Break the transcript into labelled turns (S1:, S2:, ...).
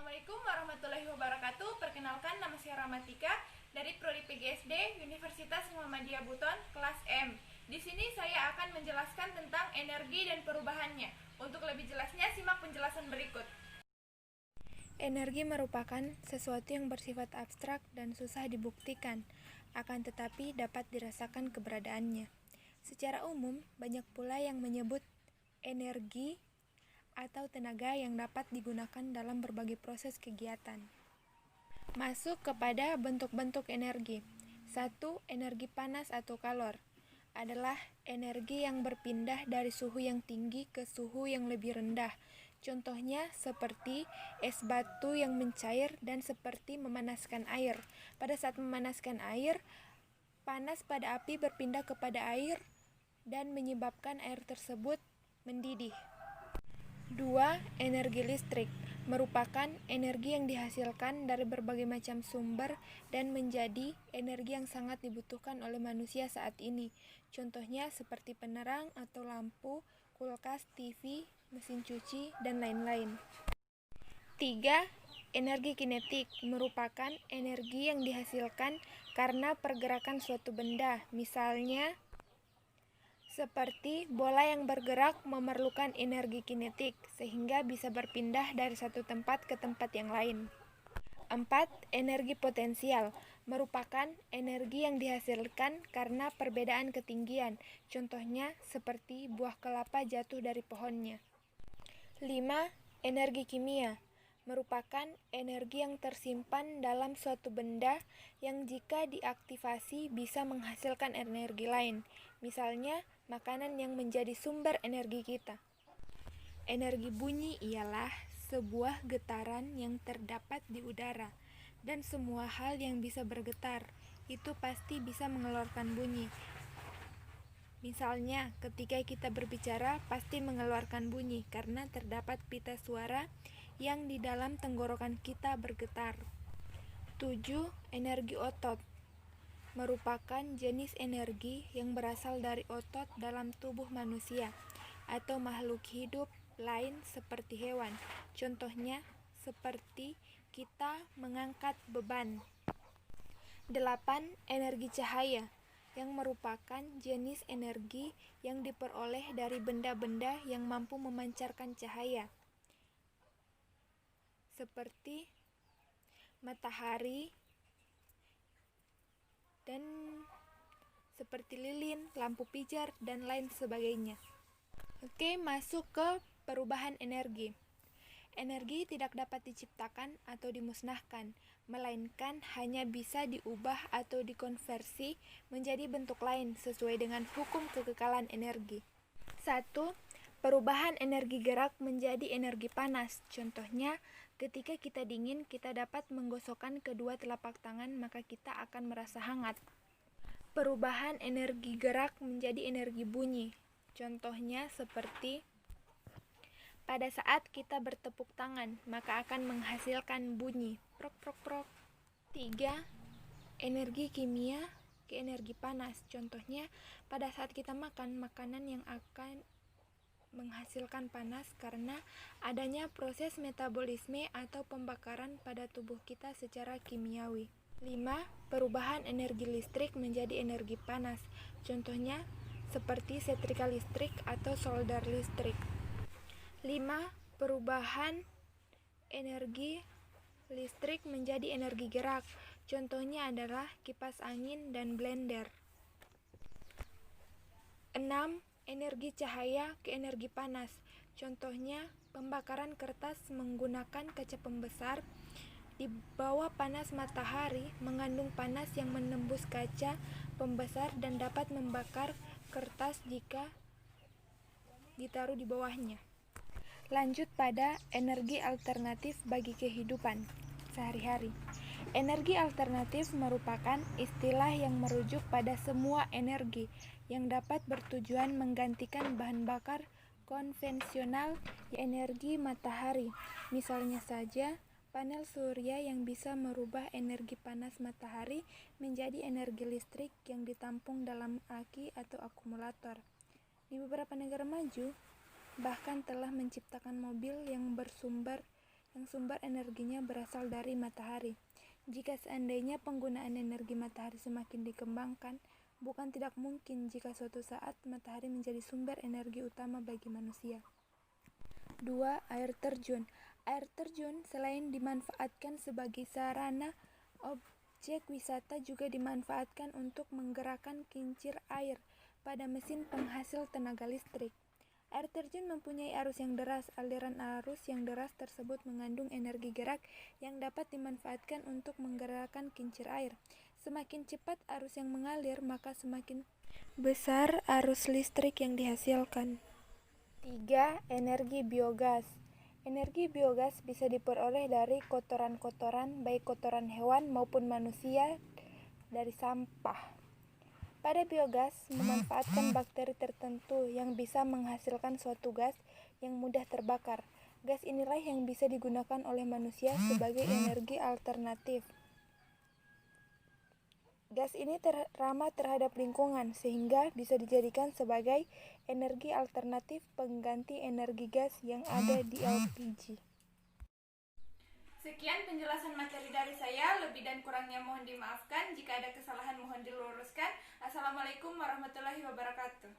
S1: Assalamualaikum warahmatullahi wabarakatuh. Perkenalkan, nama saya Ramatika dari Prodi PGSD Universitas Muhammadiyah Buton, kelas M. Di sini saya akan menjelaskan tentang energi dan perubahannya. Untuk lebih jelasnya, simak penjelasan berikut.
S2: Energi merupakan sesuatu yang bersifat abstrak dan susah dibuktikan, akan tetapi dapat dirasakan keberadaannya. Secara umum, banyak pula yang menyebut energi atau tenaga yang dapat digunakan dalam berbagai proses kegiatan. Masuk kepada bentuk-bentuk energi. 1. Energi panas atau kalor adalah energi yang berpindah dari suhu yang tinggi ke suhu yang lebih rendah. Contohnya seperti es batu yang mencair dan seperti memanaskan air. Pada saat memanaskan air, panas pada api berpindah kepada air dan menyebabkan air tersebut mendidih. 2. Energi listrik merupakan energi yang dihasilkan dari berbagai macam sumber dan menjadi energi yang sangat dibutuhkan oleh manusia saat ini. Contohnya seperti penerang atau lampu, kulkas, TV, mesin cuci, dan lain-lain. 3. Energi kinetik merupakan energi yang dihasilkan karena pergerakan suatu benda, misalnya seperti bola yang bergerak memerlukan energi kinetik, sehingga bisa berpindah dari satu tempat ke tempat yang lain. 4. Energi potensial merupakan energi yang dihasilkan karena perbedaan ketinggian, contohnya seperti buah kelapa jatuh dari pohonnya. 5. Energi kimia merupakan energi yang tersimpan dalam suatu benda yang jika diaktifasi bisa menghasilkan energi lain, misalnya makanan yang menjadi sumber energi kita. Energi bunyi ialah sebuah getaran yang terdapat di udara, dan semua hal yang bisa bergetar itu pasti bisa mengeluarkan bunyi. Misalnya, ketika kita berbicara pasti mengeluarkan bunyi karena terdapat pita suara yang di dalam tenggorokan kita bergetar. 7. Energi otot merupakan jenis energi yang berasal dari otot dalam tubuh manusia atau makhluk hidup lain seperti hewan. Contohnya seperti kita mengangkat beban. 8. Energi cahaya yang merupakan jenis energi yang diperoleh dari benda-benda yang mampu memancarkan cahaya seperti matahari dan seperti lilin, lampu pijar, dan lain sebagainya. Oke, masuk ke perubahan energi. Energi tidak dapat diciptakan atau dimusnahkan, melainkan hanya bisa diubah atau dikonversi menjadi bentuk lain sesuai dengan hukum kekekalan energi. 1. Perubahan energi gerak menjadi energi panas. Contohnya, ketika kita dingin, kita dapat menggosokkan kedua telapak tangan, maka kita akan merasa hangat. Perubahan energi gerak menjadi energi bunyi. Contohnya seperti pada saat kita bertepuk tangan, maka akan menghasilkan bunyi prok prok prok. 3. Energi kimia ke energi panas. Contohnya pada saat kita makan makanan yang akan menghasilkan panas karena adanya proses metabolisme atau pembakaran pada tubuh kita secara kimiawi. 5. Perubahan energi listrik menjadi energi panas. Contohnya seperti setrika listrik atau solder listrik. 5. Perubahan energi listrik menjadi energi gerak. Contohnya adalah kipas angin dan blender. 6. Energi cahaya ke energi panas. Contohnya pembakaran kertas menggunakan kaca pembesar. Di bawah panas matahari mengandung panas yang menembus kaca pembesar dan dapat membakar kertas jika ditaruh di bawahnya. Lanjut pada energi alternatif bagi kehidupan sehari-hari. Energi alternatif merupakan istilah yang merujuk pada semua energi yang dapat bertujuan menggantikan bahan bakar konvensional, energi matahari. Misalnya saja, panel surya yang bisa merubah energi panas matahari menjadi energi listrik yang ditampung dalam aki atau akumulator. Di beberapa negara maju, bahkan telah menciptakan mobil yang yang sumber energinya berasal dari matahari. Jika seandainya penggunaan energi matahari semakin dikembangkan, bukan tidak mungkin jika suatu saat matahari menjadi sumber energi utama bagi manusia. 2. Air terjun. Air terjun selain dimanfaatkan sebagai sarana, objek wisata juga dimanfaatkan untuk menggerakkan kincir air pada mesin penghasil tenaga listrik. Air terjun mempunyai arus yang deras. Aliran arus yang deras tersebut mengandung energi gerak yang dapat dimanfaatkan untuk menggerakkan kincir air. Semakin cepat arus yang mengalir, maka semakin besar arus listrik yang dihasilkan. 3. Energi biogas. Energi biogas bisa diperoleh dari kotoran-kotoran, baik kotoran hewan maupun manusia, dari sampah. Pada biogas, memanfaatkan bakteri tertentu yang bisa menghasilkan suatu gas yang mudah terbakar. Gas inilah yang bisa digunakan oleh manusia sebagai energi alternatif. Gas ini ramah terhadap lingkungan, sehingga bisa dijadikan sebagai energi alternatif pengganti energi gas yang ada di LPG.
S1: Sekian penjelasan materi dari saya, lebih dan kurangnya mohon dimaafkan. Jika ada kesalahan mohon diluruskan. Assalamualaikum warahmatullahi wabarakatuh.